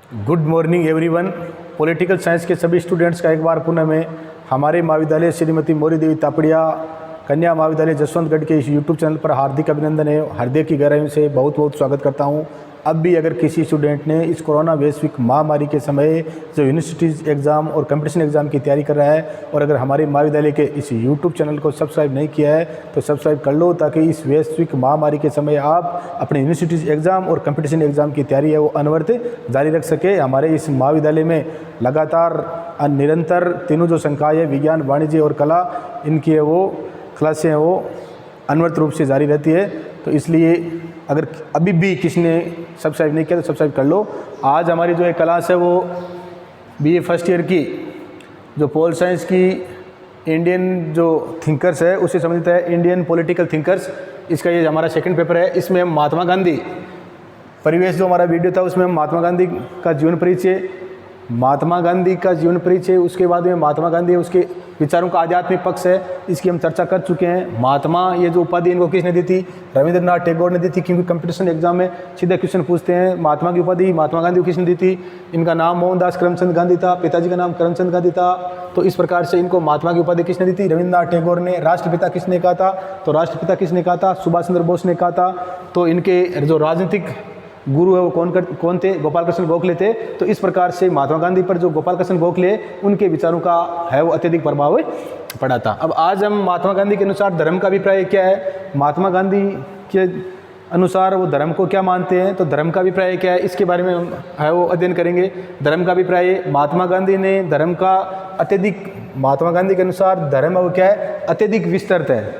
Good morning everyone. Political science के सभी students का एक बार पुनः मैं हमारे महाविद्यालय श्रीमती मौरी देवी तापड़िया कन्या महाविद्यालय जसवंतगढ़ के इस यूट्यूब चैनल पर हार्दिक अभिनंदन है। हृदय की गहराइयों से बहुत बहुत स्वागत करता हूं। अब भी अगर किसी स्टूडेंट ने इस कोरोना वैश्विक महामारी के समय जो यूनिवर्सिटीज़ एग्ज़ाम और कंपटीशन एग्ज़ाम की तैयारी कर रहा है और अगर हमारे महाविद्यालय के इस यूट्यूब चैनल को सब्सक्राइब नहीं किया है तो सब्सक्राइब कर लो, ताकि इस वैश्विक महामारी के समय आप अपने यूनिवर्सिटीज़ एग्ज़ाम और कंपटीशन एग्ज़ाम की तैयारी है वो अनवरत जारी रख सके। हमारे इस महाविद्यालय में लगातार निरंतर तीनों जो संकाय है, विज्ञान, वाणिज्य और कला, इनकी है वो क्लासें हैं वो अनवरत रूप से जारी रहती है। तो इसलिए अगर अभी भी किसी ने सब्सक्राइब नहीं किया तो सब्सक्राइब कर लो। आज हमारी जो एक क्लास है वो बीए फर्स्ट ईयर की जो पोल साइंस की इंडियन जो थिंकर्स है उससे संबंधित है, इंडियन पॉलिटिकल थिंकर्स। इसका ये हमारा सेकंड पेपर है। इसमें हम महात्मा गांधी परिवेश जो हमारा वीडियो था उसमें हम महात्मा गांधी का जीवन परिचय, उसके बाद में महात्मा गांधी उसके विचारों का आध्यात्मिक पक्ष है, इसकी हम चर्चा कर चुके हैं। महात्मा ये जो उपाधि इनको किसने दी थी? रविंद्रनाथ टैगोर ने दी थी, क्योंकि कंपटीशन एग्जाम में सीधे क्वेश्चन पूछते हैं महात्मा की उपाधि महात्मा गांधी को किसने दी थी। इनका नाम मोहनदास करमचंद गांधी था, पिताजी का नाम करमचंद गांधी था। तो इस प्रकार से इनको महात्मा की उपाधि किसने दी थी? रविंद्रनाथ टैगोर ने। राष्ट्रपिता किसने कहा था? तो राष्ट्रपिता किसने कहा था? सुभाष चंद्र बोस ने कहा था। तो इनके जो राजनीतिक गुरु है वो कौन थे? गोपाल कृष्ण गोखले थे। तो इस प्रकार से महात्मा गांधी पर जो गोपाल कृष्ण गोखले उनके विचारों का है वो अत्यधिक प्रभाव पड़ा था। अब आज हम महात्मा गांधी के अनुसार धर्म का अभिप्राय क्या है, महात्मा गांधी के अनुसार वो धर्म को क्या मानते हैं, तो धर्म का अभिप्राय क्या है, इसके बारे में हम है वो अध्ययन करेंगे। धर्म का अभिप्राय, महात्मा गांधी ने धर्म का महात्मा गांधी के अनुसार धर्म वो क्या है? अत्यधिक विस्तृत है।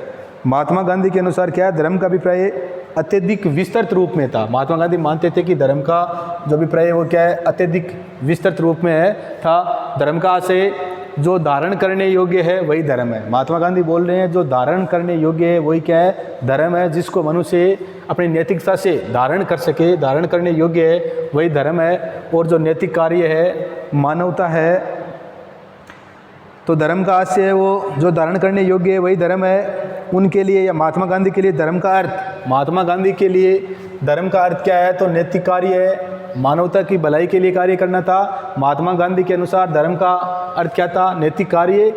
महात्मा गांधी के अनुसार क्या है? धर्म का अभिप्राय अत्यधिक विस्तृत रूप में था। महात्मा गांधी मानते थे कि धर्म का जो अभिप्राय वो क्या है? अत्यधिक विस्तृत रूप में था। धर्म का आशय जो धारण करने योग्य है वही धर्म है। महात्मा गांधी बोल रहे हैं जो धारण करने योग्य है वही क्या है? धर्म है। जिसको मनुष्य अपनी नैतिकता से धारण कर सके, धारण करने योग्य है वही धर्म है। और जो नैतिक कार्य है, मानवता है, तो धर्म का आशय है वो जो धारण करने योग्य है वही धर्म है। उनके लिए या महात्मा गांधी के लिए धर्म का अर्थ, महात्मा गांधी के लिए धर्म का अर्थ क्या है? तो नैतिक कार्य है, मानवता की भलाई के लिए कार्य करना था। महात्मा गांधी के अनुसार धर्म का अर्थ क्या था? नैतिक कार्य।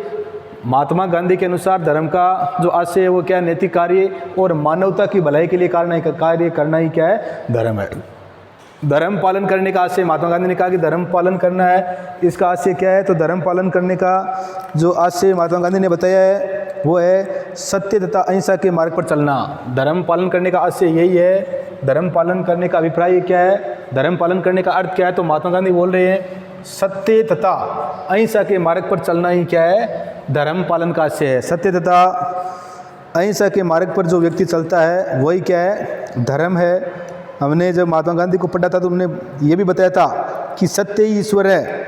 महात्मा गांधी के अनुसार धर्म का जो आशय है वो क्या है? नैतिक कार्य। और मानवता की भलाई के लिए कार्य करना ही क्या है? धर्म है। धर्म पालन करने का आशय, महात्मा गांधी ने कहा कि धर्म पालन करना है, इसका आशय क्या है? तो धर्म पालन करने का जो आशय महात्मा गांधी ने बताया है वो है सत्य तथा अहिंसा के मार्ग पर चलना। धर्म पालन करने का आशय यही है। धर्म पालन करने का अभिप्राय क्या है? धर्म पालन करने का अर्थ क्या है? तो महात्मा गांधी बोल रहे हैं सत्य तथा अहिंसा के मार्ग पर चलना ही क्या है? धर्म पालन का आशय है। सत्य तथा अहिंसा के मार्ग पर जो व्यक्ति चलता है वही क्या है? धर्म है। हमने जब महात्मा गांधी को पढ़ा था तो उन्होंने ये भी बताया था कि सत्य ही ईश्वर है।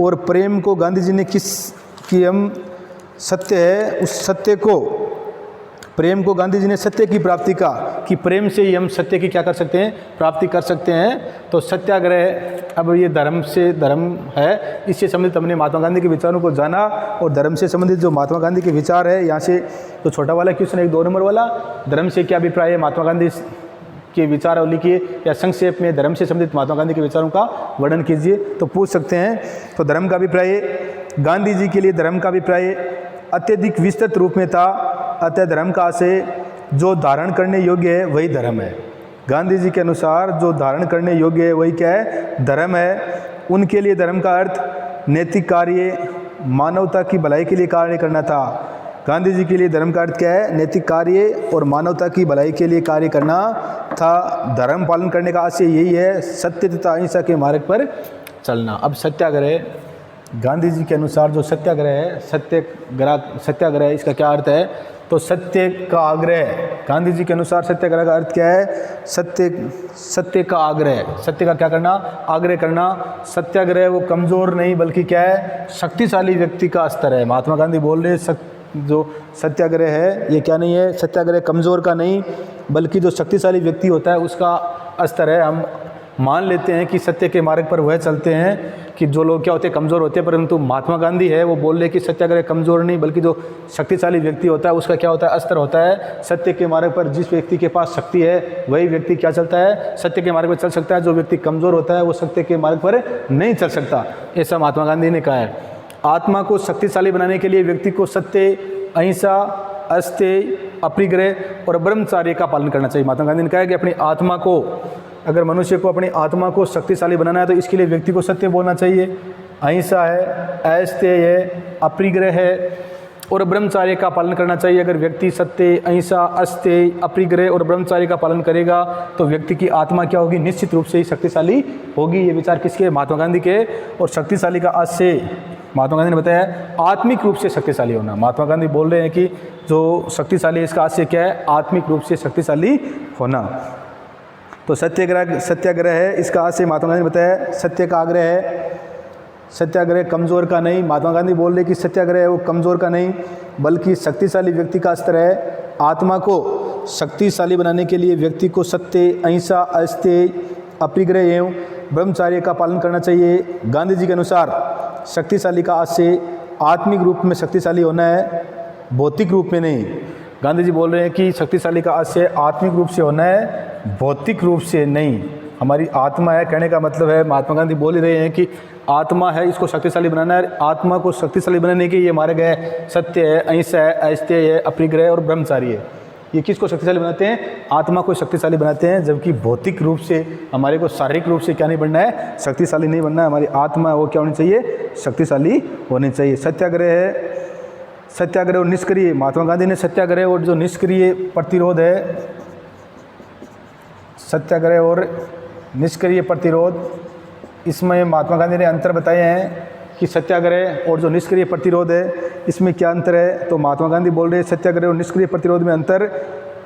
और प्रेम को गांधी जी ने हम सत्य है, उस सत्य को, प्रेम को गांधी जी ने सत्य की प्राप्ति का, कि प्रेम से ही हम सत्य की क्या कर सकते हैं? प्राप्ति कर सकते हैं। तो सत्याग्रह, अब ये धर्म से धर्म है, इससे संबंधित हमने महात्मा गांधी के विचारों को जाना। और धर्म से संबंधित जो महात्मा गांधी के विचार है, यहाँ से तो छोटा वाला क्वेश्चन है 2 नंबर वाला, धर्म से क्या अभिप्राय है महात्मा गांधी के विचार और लिखिए, या संक्षेप में धर्म से संबंधित महात्मा गांधी के विचारों का वर्णन कीजिए, तो पूछ सकते हैं। तो धर्म का अभिप्राय, गांधी जी के लिए धर्म का अभिप्राय अत्यधिक विस्तृत रूप में था। अतः धर्म का आशय जो धारण करने योग्य है वही धर्म है। गांधी जी के अनुसार जो धारण करने योग्य है वही क्या है? धर्म है। उनके लिए धर्म का अर्थ नैतिक कार्य, मानवता की भलाई के लिए कार्य करना था। गांधी जी के लिए धर्म का अर्थ क्या है? नैतिक कार्य और मानवता की भलाई के लिए कार्य करना था। धर्म पालन करने का आशय यही है, सत्य तथा अहिंसा के मार्ग पर चलना। अब सत्याग्रह, गांधी जी के अनुसार जो सत्याग्रह है, सत्याग्रह इसका क्या अर्थ है? तो सत्य का आग्रह। गांधी जी के अनुसार सत्याग्रह का अर्थ क्या है? सत्य का आग्रह, सत्य का क्या करना? आग्रह करना। सत्याग्रह वो कमज़ोर नहीं बल्कि क्या है? शक्तिशाली व्यक्ति का स्तर है। महात्मा गांधी बोल रहे जो सत्याग्रह है ये क्या नहीं है? सत्याग्रह कमज़ोर का नहीं बल्कि जो शक्तिशाली व्यक्ति होता है उसका स्तर है। हम मान लेते हैं कि सत्य के मार्ग पर वह चलते हैं कि जो लोग क्या होते हैं, कमज़ोर होते हैं। परंतु महात्मा गांधी है वो बोल रहे कि सत्याग्रह कमज़ोर नहीं बल्कि जो शक्तिशाली व्यक्ति होता है उसका क्या होता है, अस्त्र होता है। सत्य के मार्ग पर जिस व्यक्ति के पास शक्ति है वही व्यक्ति क्या चलता है, सत्य के मार्ग पर चल सकता है। जो व्यक्ति कमज़ोर होता है वो सत्य के मार्ग पर नहीं चल सकता, ऐसा महात्मा गांधी ने कहा है। आत्मा को शक्तिशाली बनाने के लिए व्यक्ति को सत्य, अहिंसा, अस्तेय, अपरिग्रह और ब्रह्मचर्य का पालन करना चाहिए। महात्मा गांधी ने कहा है कि अपनी आत्मा को, अगर मनुष्य को अपनी आत्मा को शक्तिशाली बनाना है तो इसके लिए व्यक्ति को सत्य बोलना चाहिए, अहिंसा है, अस्तेय है, अपरिग्रह है और ब्रह्मचर्य का पालन करना चाहिए। अगर व्यक्ति सत्य, अहिंसा, अस्तेय, अपरिग्रह और ब्रह्मचर्य का पालन करेगा तो व्यक्ति की आत्मा क्या होगी, निश्चित रूप से ही शक्तिशाली होगी। ये विचार किसके, महात्मा गांधी के। और शक्तिशाली का आज से महात्मा गांधी ने बताया आत्मिक रूप से शक्तिशाली होना। महात्मा गांधी बोल रहे हैं कि जो शक्तिशाली है इसका आज से क्या है, आत्मिक रूप से शक्तिशाली होना। तो सत्याग्रह है, इसका आज से महात्मा गांधी ने बताया सत्य का आग्रह है, सत्याग्रह कमज़ोर का नहीं। महात्मा गांधी बोल रहे कि सत्याग्रह है वो कमज़ोर का नहीं बल्कि शक्तिशाली व्यक्ति का अस्त्र है। आत्मा को शक्तिशाली बनाने के लिए व्यक्ति को सत्य, अहिंसा, अस्तेय, अपरिग्रह एवं ब्रह्मचर्य का पालन करना चाहिए। गांधी जी के अनुसार शक्तिशाली का आज से आत्मिक रूप में शक्तिशाली होना है, भौतिक रूप में नहीं। गांधी जी बोल रहे हैं कि शक्तिशाली का आज से आत्मिक रूप से होना है, भौतिक रूप से नहीं। हमारी आत्मा है, कहने का मतलब है महात्मा गांधी बोल ही रहे हैं कि आत्मा है, इसको शक्तिशाली बनाना है। आत्मा को शक्तिशाली बनाने के ये मार्ग है, सत्य है, अहिंसा है, अस्तेय है, अपरिग्रह और ब्रह्मचर्य है। ये किसको शक्तिशाली बनाते हैं, आत्मा को शक्तिशाली बनाते हैं। जबकि भौतिक रूप से हमारे को शारीरिक रूप से क्या नहीं बनना है, शक्तिशाली नहीं बनना है। हमारी आत्मा है वो क्या होनी चाहिए, शक्तिशाली होनी चाहिए। सत्याग्रह है, सत्याग्रह और निष्क्रिय। महात्मा गांधी ने सत्याग्रह और जो निष्क्रिय प्रतिरोध है, सत्याग्रह और निष्क्रिय प्रतिरोध, इसमें महात्मा गांधी ने अंतर बताए हैं कि सत्याग्रह और जो निष्क्रिय प्रतिरोध है इसमें क्या अंतर है। तो महात्मा गांधी बोल रहे हैं सत्याग्रह और निष्क्रिय प्रतिरोध में अंतर,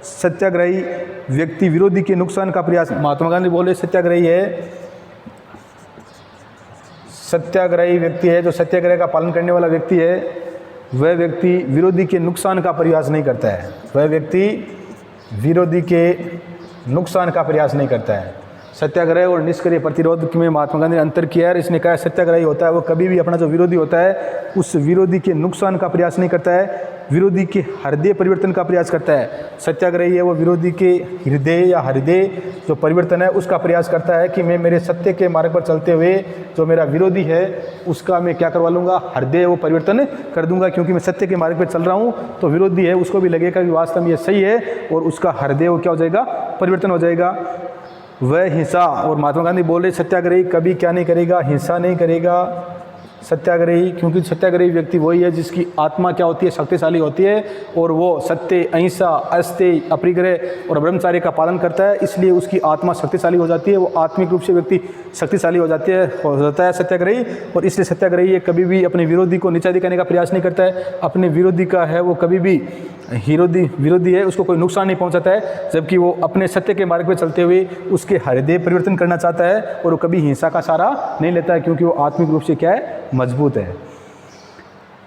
सत्याग्रही व्यक्ति विरोधी के नुकसान का प्रयास। महात्मा गांधी बोल रहे सत्याग्रही है, सत्याग्रही व्यक्ति है, जो सत्याग्रह का पालन करने वाला व्यक्ति है वह व्यक्ति विरोधी के नुकसान का प्रयास नहीं करता है। वह व्यक्ति विरोधी के नुकसान का प्रयास नहीं करता है। सत्याग्रह और निष्क्रिय प्रतिरोध में महात्मा गांधी ने अंतर किया है। इसने कहा सत्याग्रही होता है वो कभी भी अपना जो विरोधी होता है उस विरोधी के नुकसान का प्रयास नहीं करता है, विरोधी के हृदय परिवर्तन का प्रयास करता है। सत्याग्रही है वो विरोधी के हृदय या हृदय जो परिवर्तन है उसका प्रयास करता है कि मैं मेरे सत्य के मार्ग पर चलते हुए जो मेरा विरोधी है उसका मैं क्या करवा लूँगा, हृदय वो परिवर्तन कर दूंगा। क्योंकि मैं सत्य के मार्ग पर चल रहा हूँ तो विरोधी है उसको भी लगेगा कि वास्तव में ये सही है और उसका हृदय वो क्या हो जाएगा, परिवर्तन हो जाएगा। वह हिंसा, और महात्मा गांधी बोल रहे सत्याग्रही कभी क्या नहीं करेगा, हिंसा नहीं करेगा सत्याग्रही। क्योंकि सत्याग्रही व्यक्ति वही है जिसकी आत्मा क्या होती है, शक्तिशाली होती है और वो सत्य, अहिंसा, अस्तेय, अपरिग्रह और ब्रह्मचर्य का पालन करता है, इसलिए उसकी आत्मा शक्तिशाली हो जाती है। वो आत्मिक रूप से व्यक्ति शक्तिशाली हो जाता है सत्याग्रही। और इसलिए सत्याग्रही ये कभी भी अपने विरोधी को नीचा दिखाने का प्रयास नहीं करता है। अपने विरोधी का है वो कभी भी विरोधी है उसको कोई नुकसान नहीं पहुंचाता है, जबकि वो अपने सत्य के मार्ग पर चलते हुए उसके हृदय परिवर्तन करना चाहता है और वो कभी हिंसा का सहारा नहीं लेता है, क्योंकि वो आत्मिक रूप से क्या है, मजबूत है।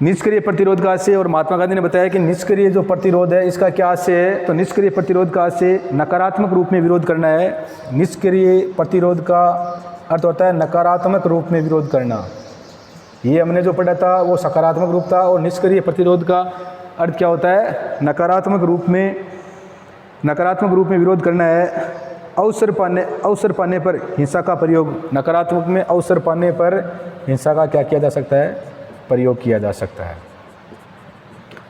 निष्क्रिय प्रतिरोध का से, और महात्मा गांधी ने बताया कि निष्क्रिय जो प्रतिरोध है इसका क्या से है, तो निष्क्रिय प्रतिरोध का से नकारात्मक रूप में विरोध करना है। निष्क्रिय प्रतिरोध का अर्थ होता है नकारात्मक रूप में विरोध करना। ये हमने जो पढ़ा था वो सकारात्मक रूप था, और निष्क्रिय प्रतिरोध का अर्थ क्या होता है, नकारात्मक रूप में विरोध करना है। अवसर पाने पर हिंसा का प्रयोग, नकारात्मक में अवसर पाने पर हिंसा का क्या किया जा सकता है, प्रयोग किया जा सकता है।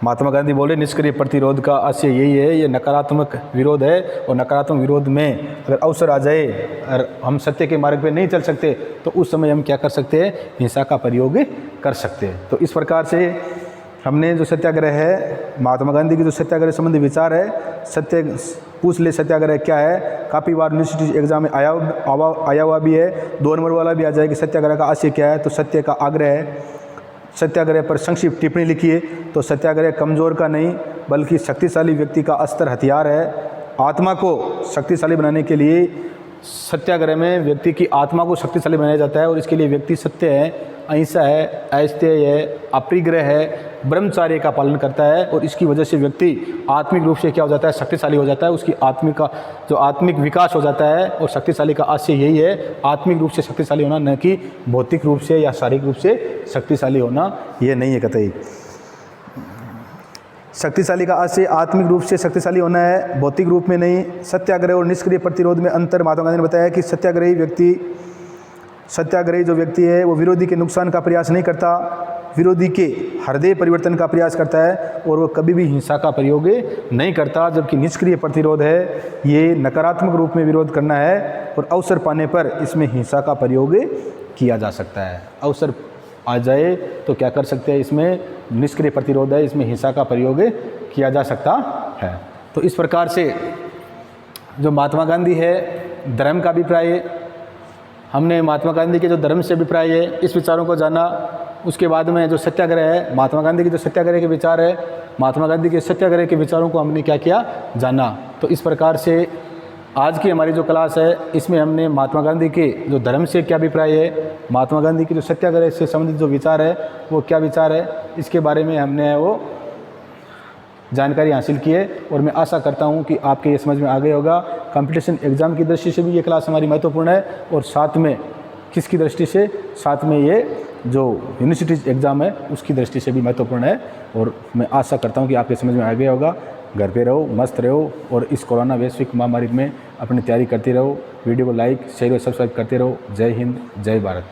महात्मा गांधी बोले निष्क्रिय प्रतिरोध का आशय यही है, ये नकारात्मक विरोध है और नकारात्मक विरोध में अगर अवसर आ जाए और हम सत्य के मार्ग पे नहीं चल सकते तो उस समय हम क्या कर सकते हैं, हिंसा का प्रयोग कर सकते हैं। तो इस प्रकार से हमने जो सत्याग्रह है, महात्मा गांधी की जो सत्याग्रह संबंधी विचार है, सत्य पूछ ले सत्याग्रह क्या है, काफ़ी बार यूनिवर्सिटी एग्जाम में आया हुआ भी है, 2 नंबर वाला भी आ जाए कि सत्याग्रह का आशय क्या है। तो सत्य का आग्रह है, सत्याग्रह पर संक्षिप्त टिप्पणी लिखिए। तो सत्याग्रह कमज़ोर का नहीं बल्कि शक्तिशाली व्यक्ति का अस्त्र हथियार है। आत्मा को शक्तिशाली बनाने के लिए सत्याग्रह में व्यक्ति की आत्मा को शक्तिशाली बनाया जाता है और इसके लिए व्यक्ति सत्य है, अहिंसा है, अस्तेय है, अपरिग्रह है, ब्रह्मचार्य का पालन करता है और इसकी वजह से व्यक्ति आत्मिक रूप से क्या हो जाता है, शक्तिशाली हो जाता है। उसकी आत्मिक विकास हो जाता है और शक्तिशाली का आशय यही है, आत्मिक रूप से शक्तिशाली होना, न कि भौतिक रूप से या शारीरिक रूप से शक्तिशाली होना, ये नहीं है कतई। शक्तिशाली का आशय आत्मिक रूप से शक्तिशाली होना है, भौतिक रूप में नहीं। सत्याग्रह और निष्क्रिय प्रतिरोध में अंतर महात्मा गांधी ने बताया कि सत्याग्रही जो व्यक्ति है वो विरोधी के नुकसान का प्रयास नहीं करता, विरोधी के हृदय परिवर्तन का प्रयास करता है और वो कभी भी हिंसा का प्रयोग नहीं करता। जबकि निष्क्रिय प्रतिरोध है, ये नकारात्मक रूप में विरोध करना है और अवसर पाने पर इसमें हिंसा का प्रयोग किया जा सकता है। अवसर आ जाए तो क्या कर सकते हैं, इसमें निष्क्रिय प्रतिरोध है, इसमें हिंसा का प्रयोग किया जा सकता है। तो इस प्रकार से जो महात्मा गांधी है धर्म का अभिप्राय, हमने महात्मा गांधी के जो धर्म से अभिप्राय है इस विचारों को जाना। उसके बाद में जो सत्याग्रह है, महात्मा गांधी के जो सत्याग्रह के विचार है, महात्मा गांधी के सत्याग्रह के विचारों को हमने क्या किया, जाना। तो इस प्रकार से आज की हमारी जो क्लास है इसमें हमने महात्मा गांधी के जो धर्म से क्या अभिप्राय है, महात्मा गांधी के जो सत्याग्रह से संबंधित जो विचार है वो क्या विचार है, इसके बारे में हमने वो जानकारी हासिल की है। और मैं आशा करता हूं कि आपके ये समझ में आ गया होगा। कंपटीशन एग्ज़ाम की दृष्टि से भी ये क्लास हमारी महत्वपूर्ण है और साथ में किसकी दृष्टि से, साथ में ये जो यूनिवर्सिटी एग्ज़ाम है उसकी दृष्टि से भी महत्वपूर्ण है। और मैं आशा करता हूँ कि आपके समझ में आ गया होगा। घर पे रहो, मस्त रहो और इस कोरोना वैश्विक महामारी में अपनी तैयारी करते रहो। वीडियो को लाइक, शेयर और सब्सक्राइब करते रहो। जय हिंद, जय भारत।